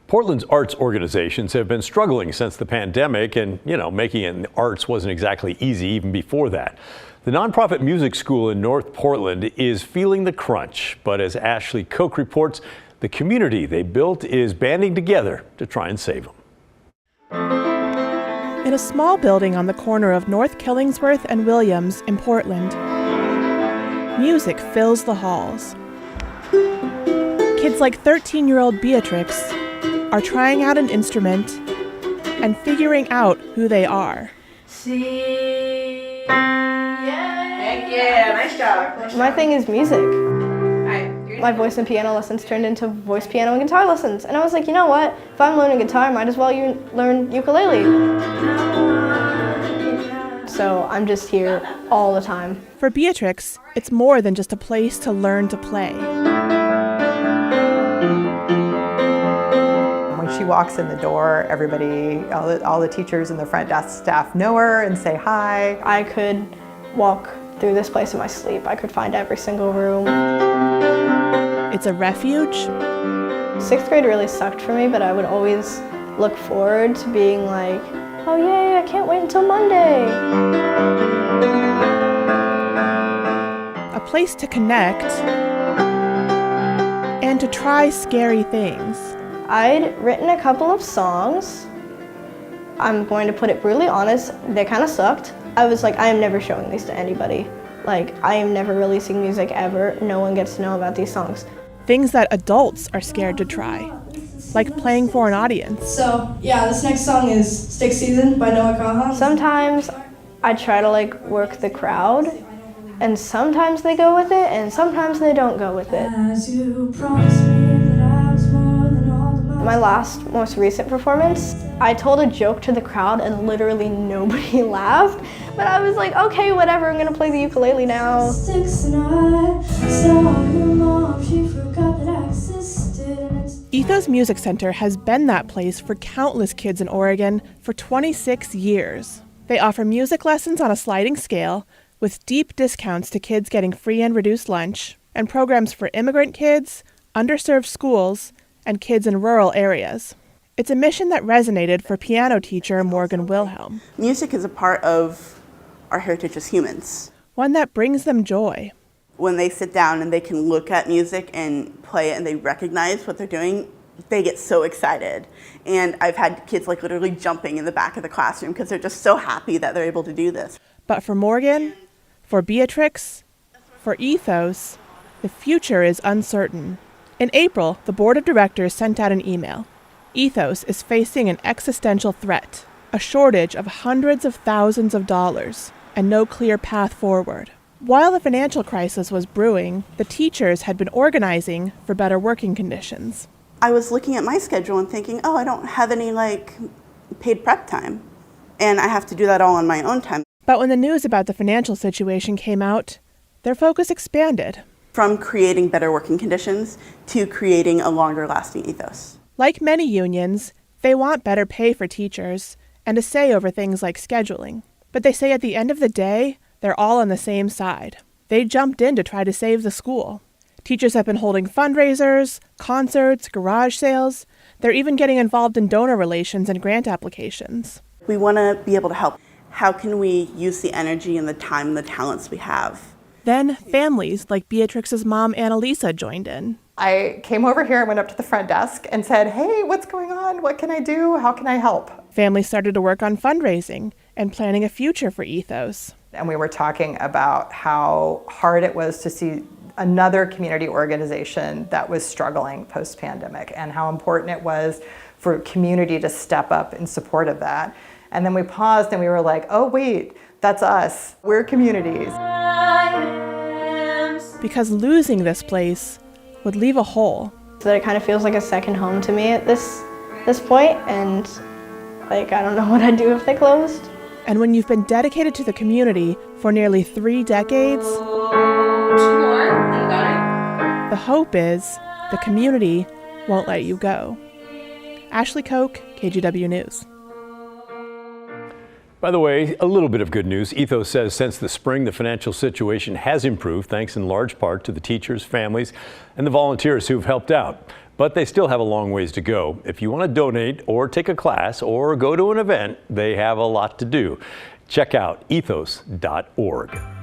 Portland's arts organizations have been struggling since the pandemic, and, making it in the arts wasn't exactly easy even before that. The nonprofit music school in North Portland is feeling the crunch, but as Ashley Koch reports, the community they built is banding together to try and save them. In a small building on the corner of North Killingsworth and Williams in Portland, music fills the halls. Kids like 13-year-old Beatrix are trying out an instrument and figuring out who they are. Heck yeah, nice job. My thing is music. My voice and piano lessons turned into voice, piano, and guitar lessons. And I was like, you know what? If I'm learning guitar, I might as well learn ukulele. So I'm just here all the time. For Beatrix, it's more than just a place to learn to play. When she walks in the door, everybody, all the teachers and the front desk staff know her and say hi. I could walk through this place in my sleep. I could find every single room. It's a refuge. 6th grade really sucked for me, but I would always look forward to being like, oh yay, I can't wait until Monday. A place to connect and to try scary things. I'd written a couple of songs. I'm going to put it brutally honest, they kind of sucked. I was like, I am never showing these to anybody. Like, I am never releasing music ever. No one gets to know about these songs. Things that adults are scared to try, like playing for an audience. So, yeah, this next song is Stick Season by Noah Kahan. Sometimes I try to work the crowd, and sometimes they go with it, and sometimes they don't go with it. As you promised me that I was more than all the My most recent performance, I told a joke to the crowd and literally nobody laughed. But I was like, okay, whatever, I'm gonna play the ukulele now. Ethos Music Center has been that place for countless kids in Oregon for 26 years. They offer music lessons on a sliding scale with deep discounts to kids getting free and reduced lunch, and programs for immigrant kids, underserved schools, and kids in rural areas. It's a mission that resonated for piano teacher Morgan Wilhelm. Music is a part of our heritage as humans. One that brings them joy. When they sit down and they can look at music and play it and they recognize what they're doing, they get so excited. And I've had kids literally jumping in the back of the classroom because they're just so happy that they're able to do this. But for Morgan, for Beatrix, for Ethos, the future is uncertain. In April, the board of directors sent out an email. Ethos is facing an existential threat, a shortage of hundreds of thousands of dollars, and no clear path forward. While the financial crisis was brewing, the teachers had been organizing for better working conditions. I was looking at my schedule and thinking, oh, I don't have any paid prep time, and I have to do that all on my own time. But when the news about the financial situation came out, their focus expanded. From creating better working conditions to creating a longer lasting ethos. Like many unions, they want better pay for teachers and a say over things like scheduling. But they say at the end of the day, they're all on the same side. They jumped in to try to save the school. Teachers have been holding fundraisers, concerts, garage sales. They're even getting involved in donor relations and grant applications. We want to be able to help. How can we use the energy and the time and the talents we have? Then families like Beatrix's mom, Annalisa, joined in. I came over here and went up to the front desk and said, hey, what's going on? What can I do? How can I help? Families started to work on fundraising and planning a future for Ethos. And we were talking about how hard it was to see another community organization that was struggling post-pandemic and how important it was for community to step up in support of that. And then we paused and we were like, oh, wait, that's us. We're communities. Because losing this place would leave a hole. So it kind of feels like a second home to me at this point, and I don't know what I'd do if they closed. And when you've been dedicated to the community for nearly 3 decades, the hope is the community won't let you go. Ashley Koch, KGW News. By the way, a little bit of good news. Ethos says since the spring, the financial situation has improved, thanks in large part to the teachers, families, and the volunteers who've helped out. But they still have a long ways to go. If you want to donate or take a class or go to an event, they have a lot to do. Check out ethos.org.